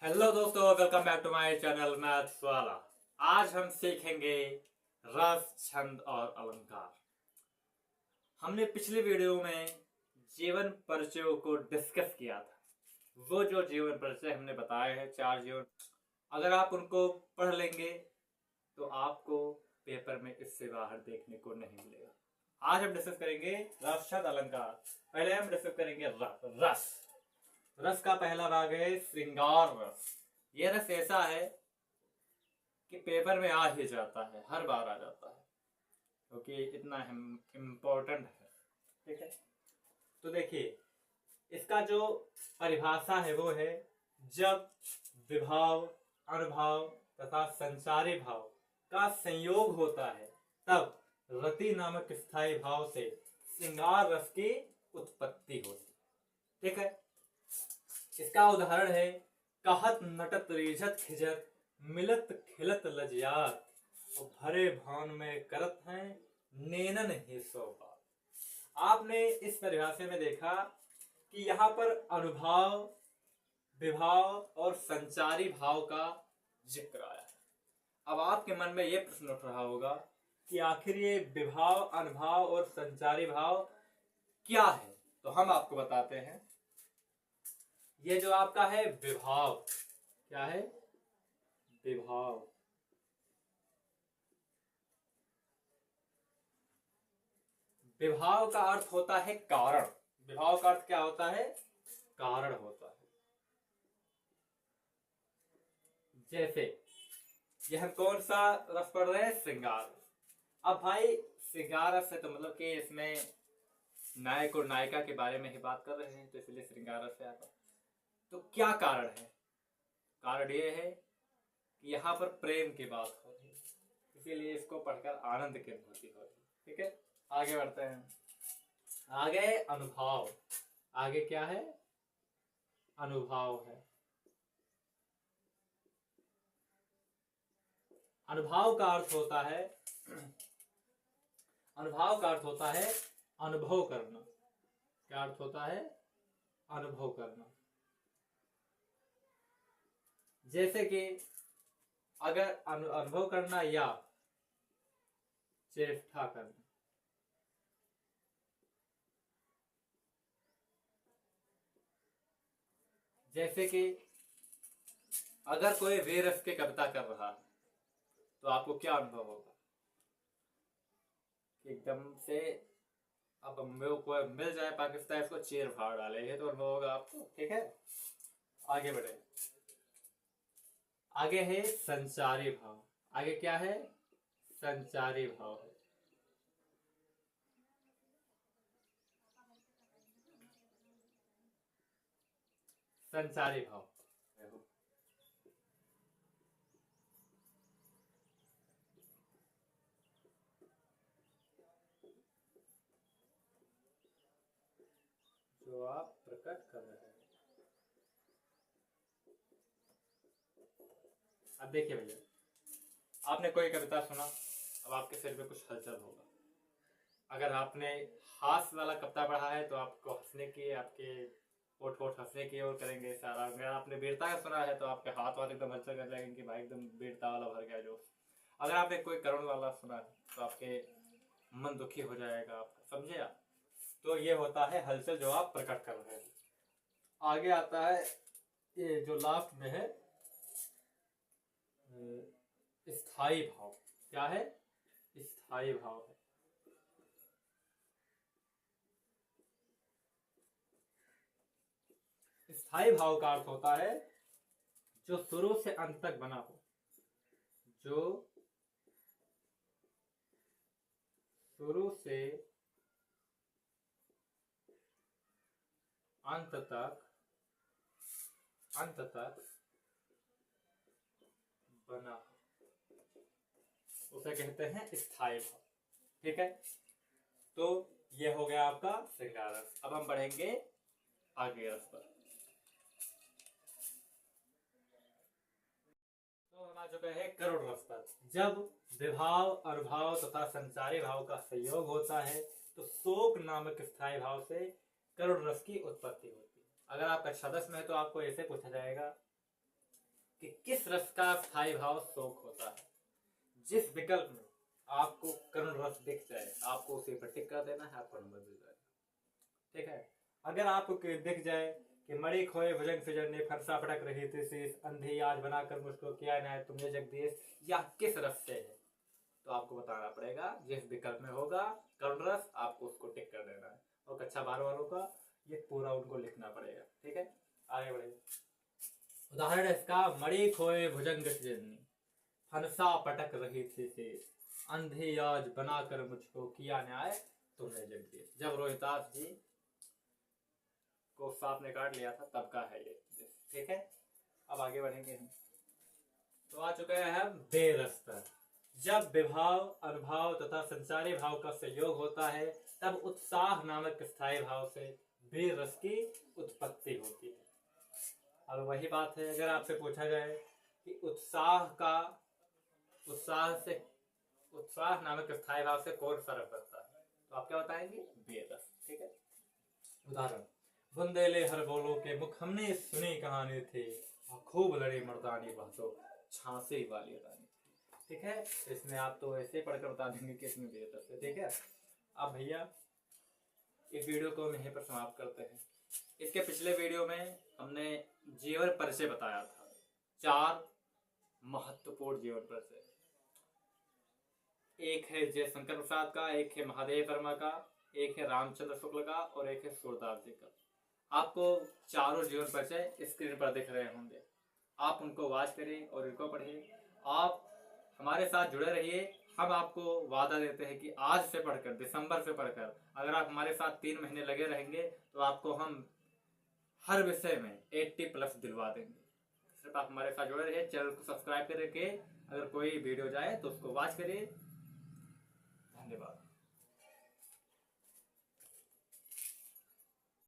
Hello दोस्तों, welcome back to my channel maths वाला। आज हम सीखेंगे रस, छंद और अलंकार। हमने पिछले वीडियो में जीवन परिचयों को डिस्कस किया था। वो जो जीवन परिचय हमने बताए हैं, 4 जीवन, अगर आप उनको पढ़ लेंगे तो आपको पेपर में इससे बाहर देखने को नहीं मिलेगा। आज हम डिस्कस करेंगे रस, छंद, अलंकार। पहले हम डिस्कस करेंगे रस। रस का पहला भाग है श्रृंगार रस। ये रस ऐसा है कि पेपर में आ ही जाता है, हर बार आ जाता है, क्योंकि इतना इम्पोर्टेंट है। ठीक है, तो देखिए इसका जो परिभाषा है वो है, जब विभाव, अनुभाव तथा संचारी भाव का संयोग होता है तब रति नामक स्थायी भाव से श्रृंगार रस की उत्पत्ति होती। ठीक है, इसका उदाहरण है, कहत नटत रिझत खिजत मिलत खिलत लजियात, और भरे भान में करत हैं नेनन ही सो बात। आपने इस परिभाषा में देखा कि यहाँ पर अनुभाव, विभाव और संचारी भाव का जिक्र आया है। अब आपके मन में यह प्रश्न उठ रहा होगा कि आखिर ये विभाव, अनुभाव और संचारी भाव क्या है। तो हम आपको बताते हैं। ये जो आपका है विभाव, क्या है? विभाव। विभाव का अर्थ होता है कारण। विभाव का अर्थ क्या होता है? कारण होता है। जैसे ये हम कौन सा रस पढ़ रहे हैं? श्रृंगार। अब भाई श्रृंगार रस है तो मतलब कि इसमें नायक और नायिका के बारे में ही बात कर रहे हैं, तो इसलिए श्रृंगार रस है। तो क्या कारण है? कारण ये है कि यहाँ पर प्रेम की बात हो रही है, इसीलिए इसको पढ़कर आनंद की अनुभूति हो रही है। ठीक है, आगे बढ़ते हैं। आगे अनुभाव। आगे क्या है? अनुभाव है। अनुभाव का अर्थ होता है, अनुभाव का अर्थ होता है अनुभव करना। क्या अर्थ होता है? अनुभव करना। जैसे कि अगर अनुभव करना या चेष्टा करना। जैसे कि अगर कोई वीरस की कविता कर रहा है तो आपको क्या अनुभव होगा? एकदम से अब को मिल जाए पाकिस्तान, इसको चीर फाड़ डाले, ये तो अनुभव होगा आपको। ठीक है, आगे बढ़े। आगे है संचारी भाव। आगे क्या है? संचारी भाव है। संचारी भाव जो आप प्रकट कर रहे हैं। अब देखिए भैया, आपने कोई कविता सुना, अब आपके सिर में कुछ हलचल होगा। अगर आपने हास्य वाला कविता पढ़ा है तो आपको हंसने की, आपके होठ होठ हंसने की ओर करेंगे सारा। अगर आपने वीरता का सुना है तो आपके हाथ वाथ एकदम हलचल कर जाएंगे कि भाई एकदम वीरता वाला भर गया जोश। अगर आपने कोई करुण वाला सुना है तो आपके मन दुखी हो जाएगा, आप समझे आप? तो ये होता है हलचल जो आप प्रकट कर रहे हैं। आगे आता है ये जो लास्ट में है, स्थायी भाव। क्या है? स्थायी भाव है। स्थायी भाव का अर्थ होता है जो शुरू से अंत तक बना हो। जो शुरू से अंत तक बना, उसे कहते हैं स्थायी भाव। ठीक है, तो ये हो गया आपका श्रृंगार रस। अब हम बढ़ेंगे आगे रस पर। तो हम आ चुके हैं करुण रस पर। जब विभाव, अनुभाव तथा संचारी भाव का संयोग होता है तो शोक नामक स्थायी भाव से करुण रस की उत्पत्ति होती है। अगर आप कक्षा 10 में है तो आपको ऐसे पूछा जाएगा कि किस रस का स्थायी भाव शोक होता है। जिस विकल्प में आपको करुण रस दिख जाए आपको उसी पर टिक कर देना है, आपको नंबर मिल जाएगा। ठीक है। अगर आपको दिख जाए कि मणि खोए भुजंग से जरने फरसा पटक रही थी शीश, अंधी आज बनाकर मुझको किया न्याय तुमने जगदीश, या किस रस से है, तो आपको बताना पड़ेगा। जिस विकल्प में होगा करुण रस आपको उसको टिक कर देना है। और कक्षा 12 वालों का ये पूरा उनको लिखना पड़ेगा। ठीक है, आगे बढ़े। उदाहरण इसका, मणि खोए भुजंग से जरनी फनसा पटक रही थी शीश, अंधी आज बनाकर मुझको किया न्याय तुमने जगदीश। जब रोहितास जी को सांप ने काट लिया था तब का है ये। ठीक है, अब आगे बढ़ेंगे हम। तो आ चुके हैं हम बेरस पर। जब विभाव, अनुभाव तथा संचारी भाव का संयोग होता है तब उत्साह नामक स्थायी भाव से बेरस की उत्पत्ति होती है। अब वही बात है, अगर आपसे पूछा जाए कि उत्साह नामक स्थायी भाव से कौन सा रस बनता है, तो आप क्या बताएंगे? बेरस। ठीक है, उदाहरण, बुंदेले हर बोलो के मुख हमने सुनी कहानी थी, खूब लड़े मर्दानी वह तो झांसी वाली रानी। ठीक है, इसमें आप तो ऐसे पढ़कर बता देंगे कि इसमें बेरस है। ठीक है, अब भैया इस वीडियो को हम यहीं पर समाप्त करते हैं। इसके पिछले वीडियो में हमने जीवन परिचय बताया था, 4 महत्वपूर्ण जीवन परिचय। एक है जयशंकर प्रसाद का, एक है महादेव वर्मा का, एक है रामचंद्र शुक्ल का और एक है सूरदास जी का। आपको चारों जीवन परिचय स्क्रीन पर दिख रहे होंगे, आप उनको वॉच करें और इनको पढ़िए। आप हमारे साथ जुड़े रहिए। हम आपको वादा देते हैं कि आज से पढ़कर, दिसंबर से पढ़कर, अगर आप हमारे साथ 3 महीने लगे रहेंगे तो आपको हम हर विषय में 80+ दिलवा देंगे। सिर्फ आप हमारे साथ जुड़े रहिए, चैनल को सब्सक्राइब करके अगर कोई वीडियो जाए तो उसको वॉच करिए। धन्यवाद।